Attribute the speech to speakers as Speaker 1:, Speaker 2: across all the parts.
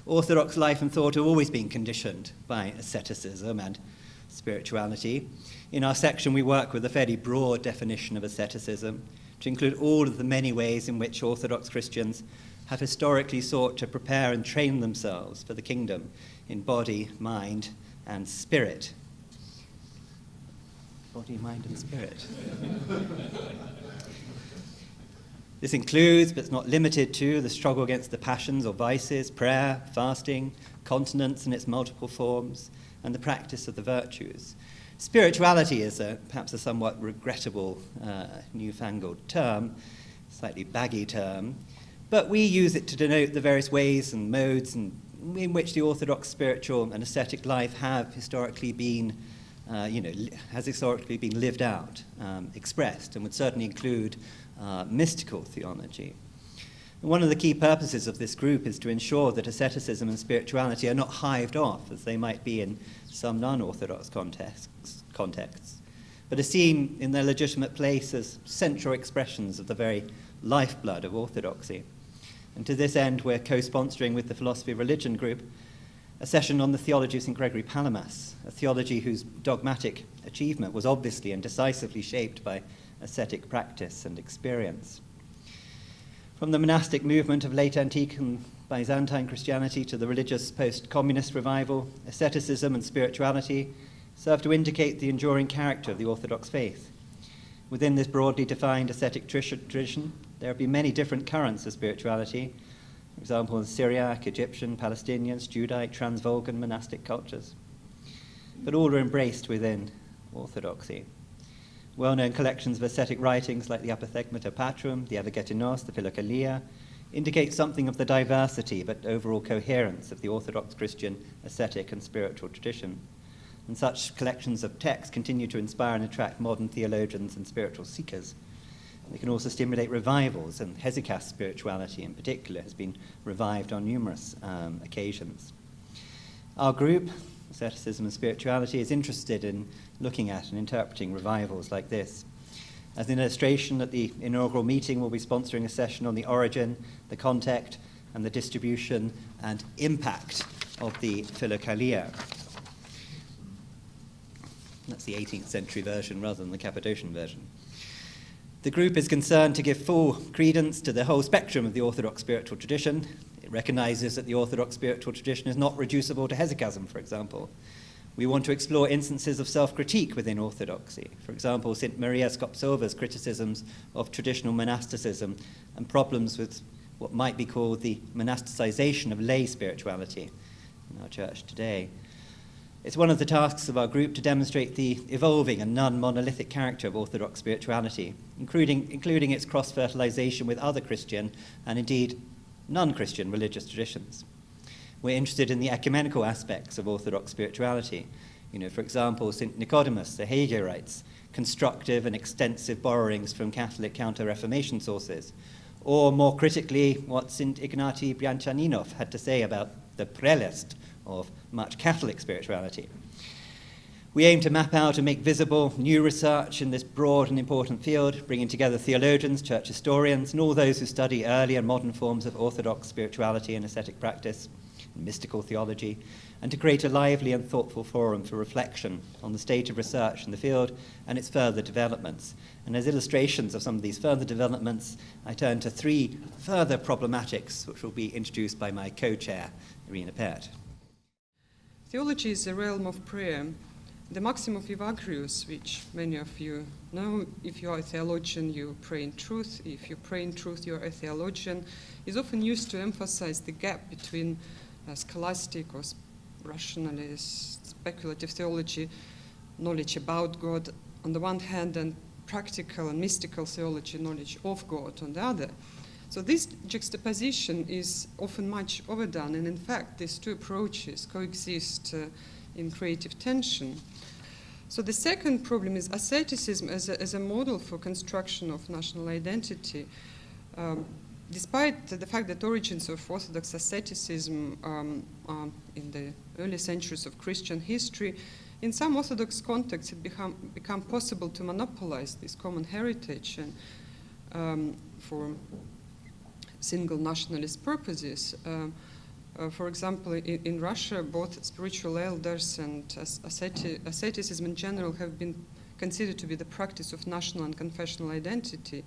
Speaker 1: Orthodox life and thought have always been conditioned by asceticism and spirituality. In our section, we work with a fairly broad definition of asceticism, to include all of the many ways in which Orthodox Christians have historically sought to prepare and train themselves for the kingdom in body, mind, and spirit. Body, mind, and spirit. This includes, but it's not limited to, the struggle against the passions or vices, prayer, fasting, continence in its multiple forms, and the practice of the virtues. Spirituality is perhaps a somewhat regrettable, newfangled term, slightly baggy term, but we use it to denote the various ways and modes in which the Orthodox spiritual and ascetic life have historically been, has historically been lived out, expressed, and would certainly include mystical theology. And one of the key purposes of this group is to ensure that asceticism and spirituality are not hived off, as they might be in some non-Orthodox contexts, but are seen in their legitimate place as central expressions of the very lifeblood of Orthodoxy. And to this end, we're co-sponsoring with the Philosophy of Religion group a session on the theology of St. Gregory Palamas, a theology whose dogmatic achievement was obviously and decisively shaped by ascetic practice and experience. From the monastic movement of late antique and Byzantine Christianity to the religious post-communist revival, asceticism and spirituality serve to indicate the enduring character of the Orthodox faith. Within this broadly defined ascetic tradition, there have been many different currents of spirituality, for example, the Syriac, Egyptian, Palestinian, Judaic, Transvolgan monastic cultures. But all are embraced within Orthodoxy. Well-known collections of ascetic writings like the Apothegmata Patrum, the Evagetinos, the Philokalia, indicate something of the diversity but overall coherence of the Orthodox Christian ascetic and spiritual tradition. And such collections of texts continue to inspire and attract modern theologians and spiritual seekers. They can also stimulate revivals, and Hesychast spirituality in particular has been revived on numerous occasions. Our group, Asceticism and Spirituality, is interested in looking at and interpreting revivals like this. As an illustration, at the inaugural meeting, we'll be sponsoring a session on the origin, the context, and the distribution and impact of the Philokalia. That's the 18th century version rather than the Cappadocian version. The group is concerned to give full credence to the whole spectrum of the Orthodox spiritual tradition. It recognizes that the Orthodox spiritual tradition is not reducible to hesychasm, for example. We want to explore instances of self-critique within Orthodoxy. For example, St. Maria Skoptsova's criticisms of traditional monasticism and problems with what might be called the monasticization of lay spirituality in our church today. It's one of the tasks of our group to demonstrate the evolving and non-monolithic character of Orthodox spirituality, including its cross-fertilization with other Christian and indeed non-Christian religious traditions. We're interested in the ecumenical aspects of Orthodox spirituality. For example, St. Nicodemus, the Haggai writes, constructive and extensive borrowings from Catholic counter-Reformation sources, or more critically, what St. Ignatiy Bryanchaninov had to say about the prelest of much Catholic spirituality. We aim to map out and make visible new research in this broad and important field, bringing together theologians, church historians, and all those who study early and modern forms of Orthodox spirituality and ascetic practice, and mystical theology, and to create a lively and thoughtful forum for reflection on the state of research in the field and its further developments. And as illustrations of some of these further developments, I turn to three further problematics, which will be introduced by my co-chair, Irina Paert.
Speaker 2: Theology is a realm of prayer. The maxim of Evagrius, which many of you know, if you are a theologian, you pray in truth. If you pray in truth, you are a theologian, is often used to emphasize the gap between scholastic or rationalist, speculative theology, knowledge about God on the one hand, and practical and mystical theology, knowledge of God on the other. So this juxtaposition is often much overdone, and in fact, these two approaches coexist in creative tension. So the second problem is asceticism as a model for construction of national identity. Despite the fact that origins of Orthodox asceticism in the early centuries of Christian history, in some Orthodox contexts it become possible to monopolize this common heritage and for single nationalist purposes. For example, in Russia, both spiritual elders and asceticism in general have been considered to be the practice of national and confessional identity,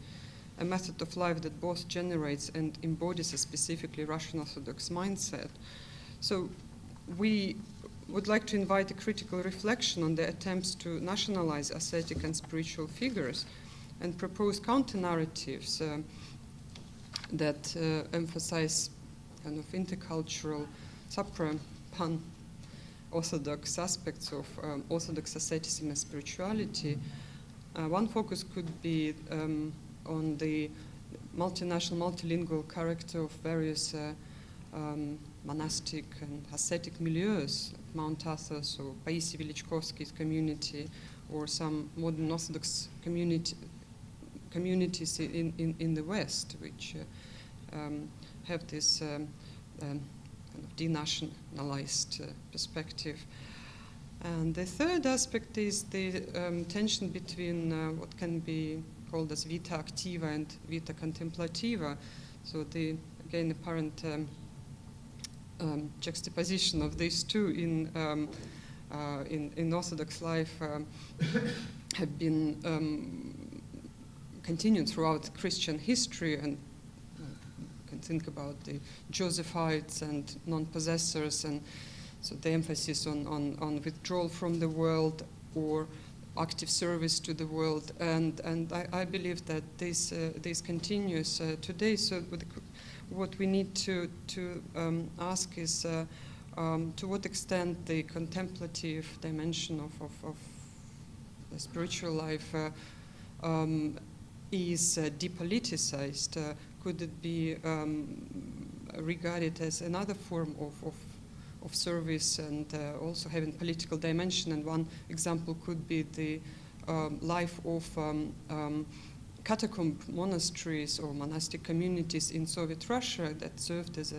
Speaker 2: a method of life that both generates and embodies a specifically Russian Orthodox mindset. So we would like to invite a critical reflection on the attempts to nationalize ascetic and spiritual figures and propose counter-narratives that emphasize kind of intercultural, supra-pan-Orthodox aspects of Orthodox asceticism and spirituality. One focus could be on the multinational, multilingual character of various monastic and ascetic milieus, like Mount Athos or Paisi Velichkovsky's community, or some modern Orthodox communities in the West, which have this kind of denationalized perspective. And the third aspect is the tension between what can be called as vita activa and vita contemplativa. So the, again, apparent juxtaposition of these two in Orthodox life have been continued throughout Christian history, and you can think about the Josephites and non-possessors, and so the emphasis on withdrawal from the world or active service to the world, and I believe that this continues today. So what we need to ask is to what extent the contemplative dimension of the spiritual life is depoliticized. Could it be regarded as another form of service and also having political dimension? And one example could be the life of catacomb monasteries or monastic communities in Soviet Russia that served as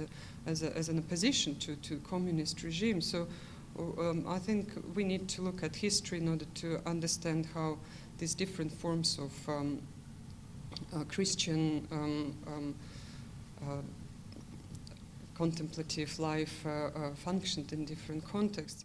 Speaker 2: an opposition to communist regime. So I think we need to look at history in order to understand how these different forms of Christian contemplative life functioned in different contexts.